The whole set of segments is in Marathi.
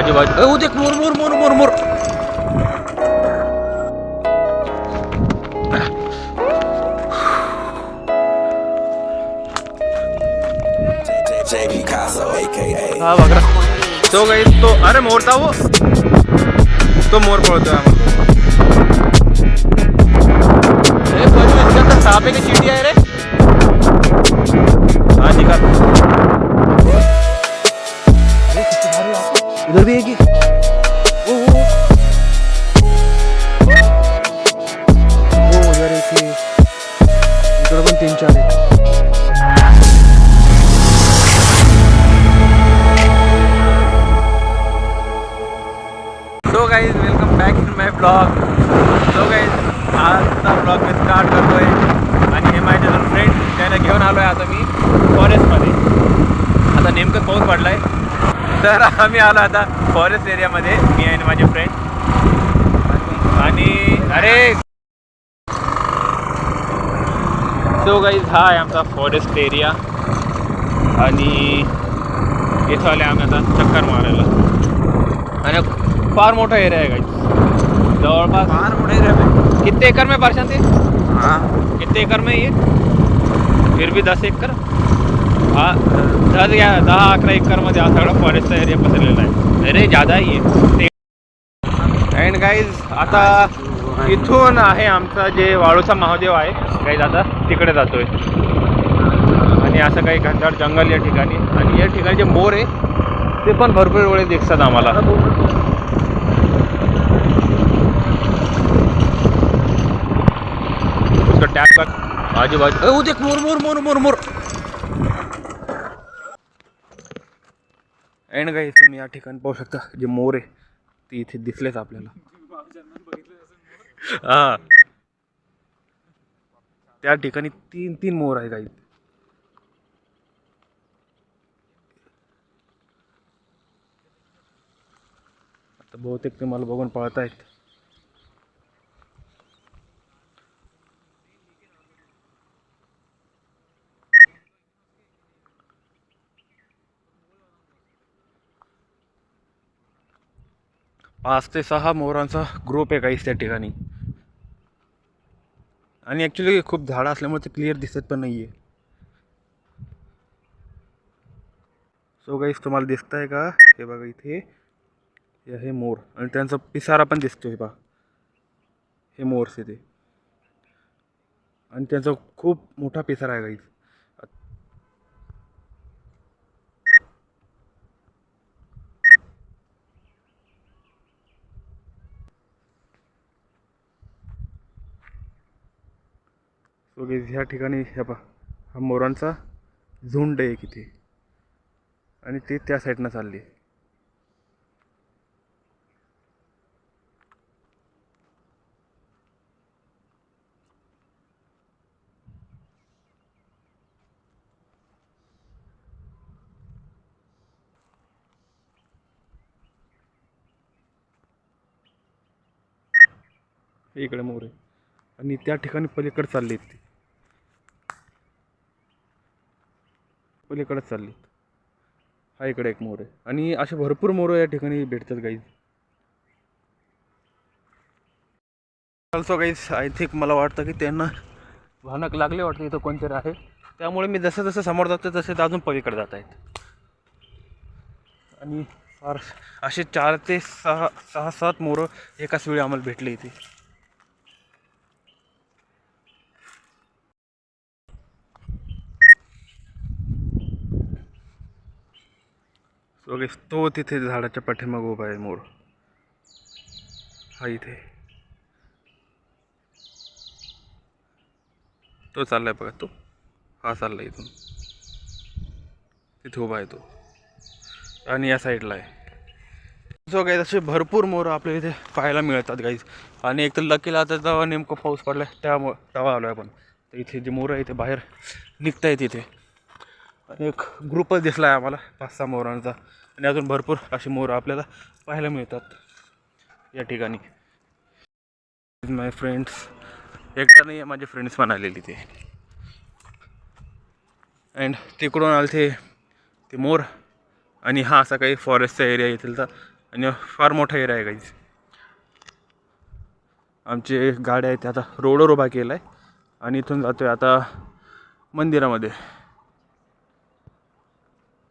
आजूबाजू देख मोर मोर मोर मोर मोर. हा बघा तो काही तो. अरे मोरता वो तो मोर पळतोय आम्हाला. सांप आहे की चिटी आहे रे. हा निकाल. इधर भी है कि वो उधर एक इकडे पण 3-4 आहेत. So guys welcome back in my blog. So guys आजचा ब्लॉग मी स्टार्ट करतोय आणि हे माझे दोन फ्रेंड त्याला घेऊन आलो आहे आता मी फॉरेस्टमध्ये. आता नेमकं पाऊस पडला आहे तर आम्ही आलो आता फॉरेस्ट एरियामध्ये मी आणि माझे फ्रेंड. आणि अरे सो गाइज हा आहे आमचा फॉरेस्ट एरिया आणि इथं आले आम्ही आता चक्कर मारायला. आणि फार मोठा एरिया आहे गाइज. जवळपास फार मोठा एरिया आहे. कितने एकड़ में पार्शन थे. हाँ कितने एकड़ में ये फिर भी 10 एकड़. हाँ 10-11 एकरमध्ये हा सगळा फॉरेस्टचा एरिया पसरलेला आहे. अरे जादा आहे आहे. अँड गाईज आता इथून आहे आमचा जे वाळूचा महादेव आहे गाईज. आता तिकडे जातोय आणि असं काही घनदाट जंगल या ठिकाणी. आणि या ठिकाणी जे मोर आहे ते पण भरपूर वेळे दिसतात आम्हाला. उसका टॅग कर आजूबाजू. देख मोर मोर मोर मोर मोर. एंड गाईज तुम्ही या ठिकाणी पाहू शकता जे मोर आहे ते इथे दिसलेच आपल्याला. हा त्या ठिकाणी 3 मोर आहे गाईज. आता बहुतेक ते मला बघून पळतायत. पाच ते 6 मोरांचा ग्रुप आहे गाईस त्या ठिकाणी. आणि ॲक्च्युली खूप झाडं असल्यामुळे ते क्लिअर दिसत पण नाही आहे. सो गाईस तुम्हाला दिसत आहे का हे बघा इथे हे मोर आणि त्यांचा पिसारा पण दिसतोय बघा. हे मोर्स इथे आणि त्यांचा खूप मोठा पिसारा आहे गाईस. सो गाईस ह्या ठिकाणी हे पहा हा मोरांचा झुंड आहे इथे आणि ते त्या साईडनं चालले. इकडे मोर आहे आणि त्या ठिकाणी पलीकडे चालले ते पलीकडेच चालले. हा इकडे एक मोर आहे आणि असे भरपूर मोर या ठिकाणी भेटतात guys. Also guys I think मला वाटतं की त्यांना भयानक लागले वाटतं इथं कोणतरी आहे. त्यामुळे मी जसं जसं समोर जातो तसे ते अजून पलीकडे जात आहेत. आणि फार असे 4 ते 6-7 मोरं एकाच वेळी आम्हाला भेटले इथे. सो गाईस तो तिथे झाडाच्या पाठीमागे उभा आहे मोर. हा इथे तो चाललाय बघा. तो हा चाललाय इथून तिथे उभा आहे तो आणि या साईडला आहे. सो गाईस असे भरपूर मोर आपल्या इथे पाहायला मिळतात गाईज. आणि एक तर लकीला आता जेव्हा नेमकं पाऊस पडला त्यामुळे तेव्हा आलो आहे आपण. तर इथे जे मोर आहे ते बाहेर निघत आहेत इथे. आणि एक ग्रुपच दिसला आहे आम्हाला 5-6 मोरांचा. आणि अजून भरपूर असे मोर आपल्याला पाहायला मिळतात या ठिकाणी. माय फ्रेंड्स एकटा नाही आहे, माझे फ्रेंड्स पण आलेले ते. अँड तिकडून आले ते मोर. आणि हा असा काही फॉरेस्टचा एरिया येथील तर आणि फार मोठा एरिया आहे गाईज. आमचे गाड्या आहेत आता रोडवर उभा केला आहे आणि इथून जातोय आता मंदिरामध्ये.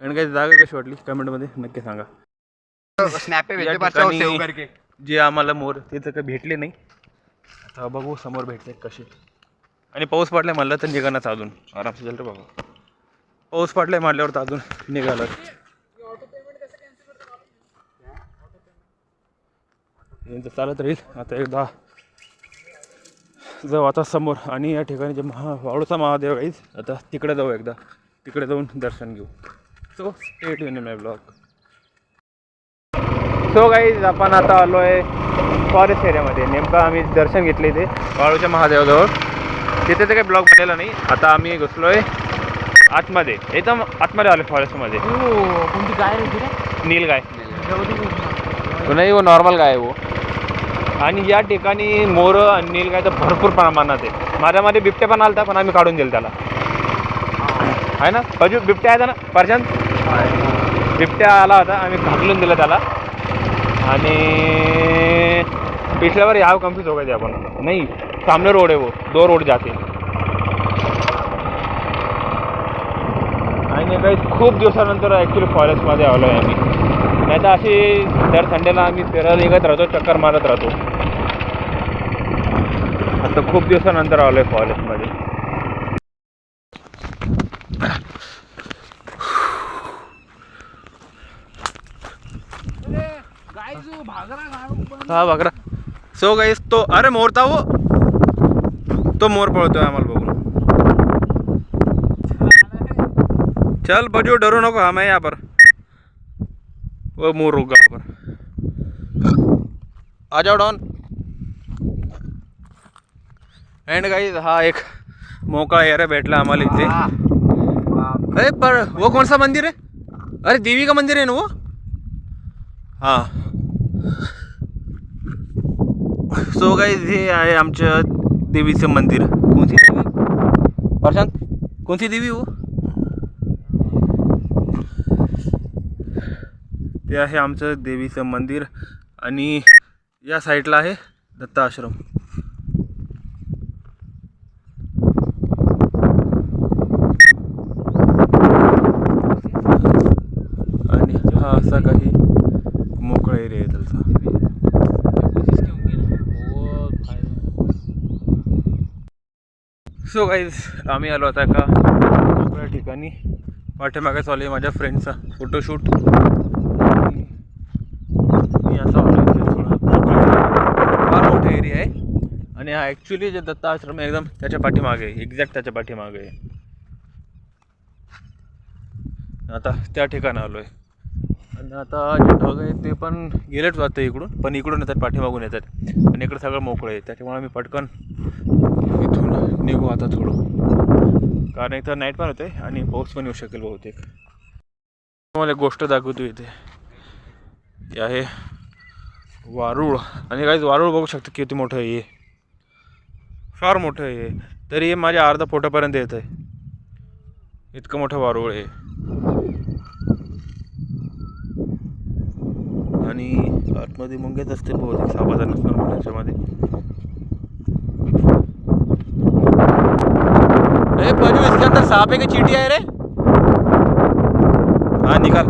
आणि काही जागा कशी वाटली कमेंटमध्ये नक्की सांगा. जे आम्हाला मोर तिथं काही भेटले नाही. आता बघू समोर भेटले कसे. आणि पाऊस पडलाय म्हणलं तर निघालाच अजून आरामसे झालं रे बाबा. पाऊस पडलाय म्हटल्यावर तर अजून निघालं. चालत राहील. आता एकदा जाऊ आता समोर आणि या ठिकाणी जे वाळूचा महादेव आहे आता तिकडे जाऊ. एकदा तिकडे जाऊन दर्शन घेऊ. So state in my blog. So guys आपण आता आलो आहे फॉरेस्ट एरियामध्ये. नेमकं आम्ही दर्शन घेतले ते वाळूच्या महादेवाजवळ. तिथे तर काही ब्लॉग बनलेला नाही. आता आम्ही घुसलो आहे आतमध्ये, एकदम आतमध्ये आलो फॉरेस्टमध्ये. कोणती गाय नील गाय नाही, वो नॉर्मल गाय आहे वो. आणि या ठिकाणी मोर आणि नीलगाय तर भरपूर प्रमाणात आहे. माझ्यामध्ये बिबट्या पण आलता पण आम्ही काढून दिलं त्याला. आहे ना अजून बिबट्या आहे ना प्रशांत? बिबट्या आला होता आम्ही घालून दिलं त्याला. आणि पिछल्यावर याव कन्फ्यूज हो गए आपण. नाही सामने रोड आहे वो, 2 रोड जाते. आणि काही खूप दिवसानंतर ॲक्च्युली फॉरेस्टमध्ये आलो आहे आम्ही. नाही तर अशी दर संडेला आम्ही फिरायला निघत राहतो, चक्कर मारत राहतो. आता खूप दिवसानंतर आलो आहे फॉरेस्टमध्ये. हा बघरा. सो गाईस तो अरे मोरता वो, तो मोर पळतोय आम्हाला बघून. चल बजू डरो नको, हम है यहाँ पर. वो मोर रुक गया पर. आ जाओ डॉन. एंड गाइस हा एक मोकळा एरिया भेटला आम्हाला इथे. अरे पर वो कौन सा मंदिर है? अरे देवी का मंदिर है ना वो. हाँ सो गाइस हे आहे आमच्या देवीचं मंदिर. कोणती देवी प्रशांत? कोणती देवी हो? ते आहे आमचं देवीचं मंदिर. आणि या साईडला आहे दत्त आश्रम. आणि हा असा काही मोकळा एरिया आहे त्याचा. सो गाईज आम्ही आलो आता एका मोकळ्या ठिकाणी. पाठीमागे चालू आहे माझ्या फ्रेंडचा फोटोशूट. मी असं आलो थोडा फार मोठा एरिया आहे. आणि हा ॲक्च्युली जे दत्त आश्रम आहे एकदम त्याच्या पाठीमागे आहे, एक्झॅक्ट त्याच्या पाठीमागे आहे. आता त्या ठिकाणी आलो आहे. आणि आता जे ढग आहे ते पण गेलेच वाटतं इकडून, पण इकडून येतात पाठीमागून येतात. आणि इकडं सगळं मोकळं आहे. त्याच्यामुळे आम्ही पटकन इथून निघू आता थोडं, कारण इथं नाईट पण होते आणि पाऊस पण येऊ शकेल बहुतेक. मला एक गोष्ट दाखवतो इथे. हे आहे वारुळ. आणि काहीच वारुळ बघू शकतो किती मोठं आहे हे. फार मोठं आहे. तरी हे माझ्या अर्धा फुटापर्यंत येत आहे. इतकं मोठं वारुळ आहे. आणि आतमध्ये मुंग्याच असते बहुतेक, सापाचा नसणार त्याच्यामध्ये. अरे पजू इसके अंदर सांप है कि चींटी है रे? हाँ निकाल.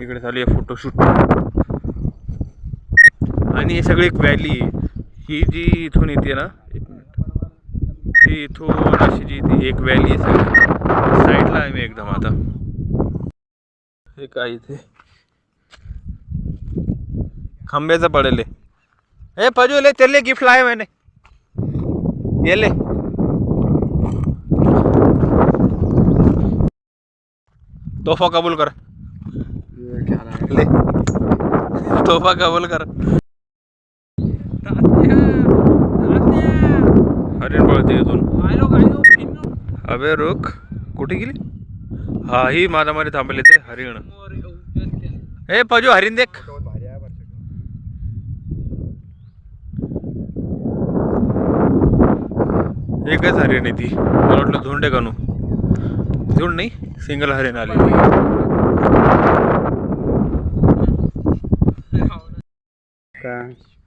इकडे झाली आहे फोटोशूट. आणि हे सगळी एक व्हॅली आहे. ही जी इथून येते ना, ही इथून अशी जी ती एक व्हॅली आहे सगळी साईडला आहे. मी एकदम आता हे काय इथे खंब्याचं पडेल. हे पजू ले तेरे लिए गिफ्ट लाया मैंने, ये ले. तोहफा कबूल कर. ले तोहफा कबूल कर. हरिण पळते इथून. अबे रुक, कुठे गेली? हा ही माझ्यामध्ये थांबले ते हरिण. हे पजू हरिण देख. एकच हरिण आहे ती, मला वाटलं झुंड आहे कानू. झुंड नाही, सिंगल हरिण आलेली.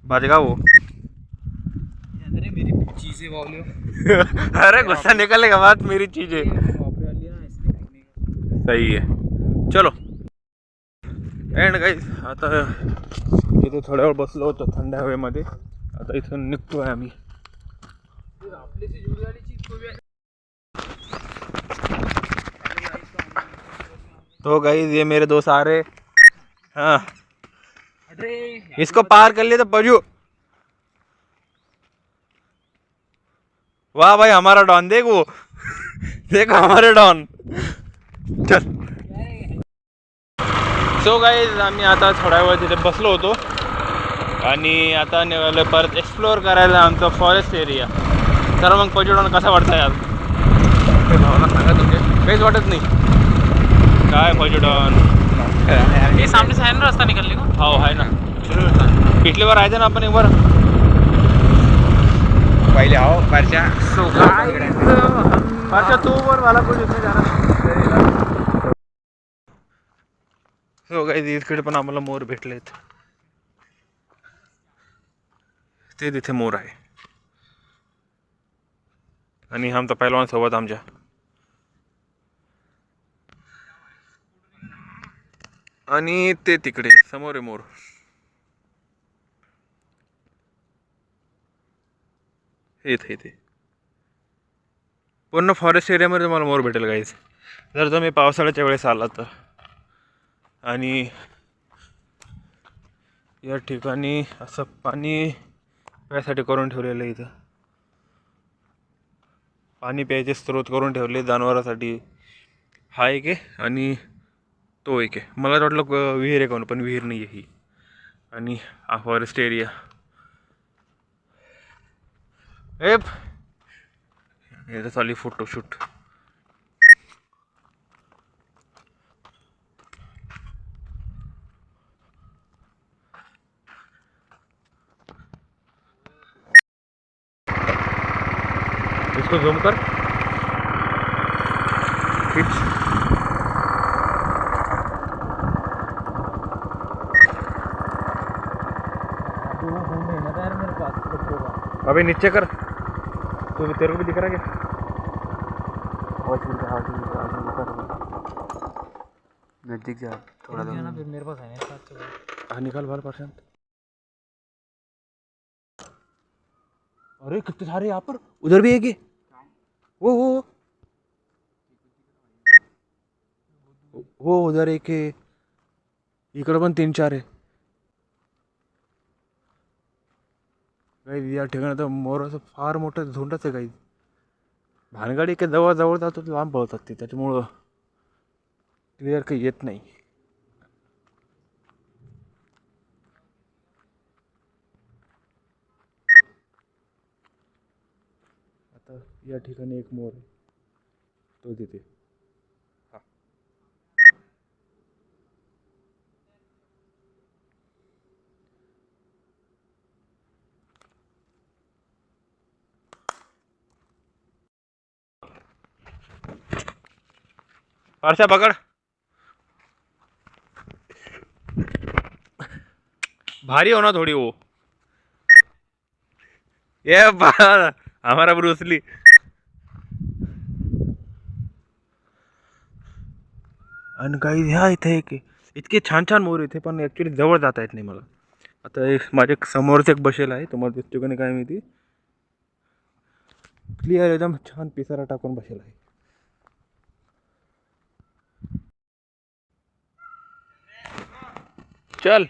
भाजी का हो? अरे गुस्सा निकलेगा बात, मेरी चीज है. सही है. चलो एंड गाईज, आता इथे थोड्या वेळ बसलो होतो थंड हवेमध्ये. आता इथून निघतोय आम्ही. तो गाइस ये मेरे दोस्त आ रहे. हाँ, इसको पार कर लिए तो पजू. वाह भाई, हमारा डॉन देख वो. देखो हमारे डॉन. चल. सो गाइस, आम्ही आता थोड्या वेळ तिथे बसलो होतो आणि आता निघालो परत एक्सप्लोअर करायला आमचा फॉरेस्ट एरिया. तर मग पजू डॉन कसा वाटतं यार? भावना सांगा तुमचे. काहीच वाटत नाही काय पजू डॉन? ये सामने से है ना रास्ता निकलने को? हो आहे ना. पिछली बार आए थे ना आपण एक बार. पहले आओ परचा. अच्छा तू वर वाला कुछ इसमें जाना. सो गाइस, इकडे पण आम्हाला मोर भेटलेत. ते तिथे मोर आहे आणि आमचा पहिलवान सोबत आमच्या. आणि ते तिकडे समोर आहे मोर. इथे पूर्ण फॉरेस्ट एरियामध्ये तुम्हाला मोर भेटेल गाईज, जर तुम्ही पावसाळ्याच्या वेळेस आला तर. आणि या ठिकाणी असं पाणी प्यायसाठी करून ठेवलेलं आहे. इथं पाणी प्यायचे स्रोत करून ठेवले जनावरांसाठी. हा एक आहे आणि तो एक आहे. मला वाटलं विहीर आहे कोण, पण विहीर नाही आहे ही. आणि हा फॉरेस्ट एरिया. इथं चालली फोटोशूट. इसको झूम कर. खींच. अबे नीचे कर. तो तेरे को भी दिख रहा है क्या? नजदीक जा थोड़ा. मेरे पास है ना. हाँ निकाल बाल परसेंट. अरे कितने सारे यहाँ पर. उधर भी एक है. वो उधर एक आहे. इकडं पण 3-4 आहे. काही या ठिकाणी तर मोराचं फार मोठं झुंडच आहे. काही भानगाडी काही जवळ जातो लांब पळतात ते, त्याच्यामुळं क्लिअर काही येत नाही. आता या ठिकाणी एक मोर आहे, तो तिथे. परशा पकड़. भारी हो ना थोड़ी वो. ये हमारा ब्रूसली. आणि काही ह्या इथे एक इतके छान छान मोर इथे, पण ॲक्च्युली जवळ जाता येत नाही मला. आता एक माझ्या समोरच एक बसेल आहे, तुम्हाला दिसतो का नाही काय माहिती. क्लिअर एकदम छान पिसारा टाकून बसेल आहे. चल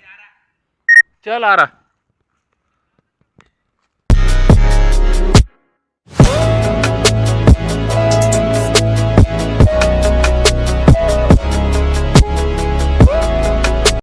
चल आ रहा.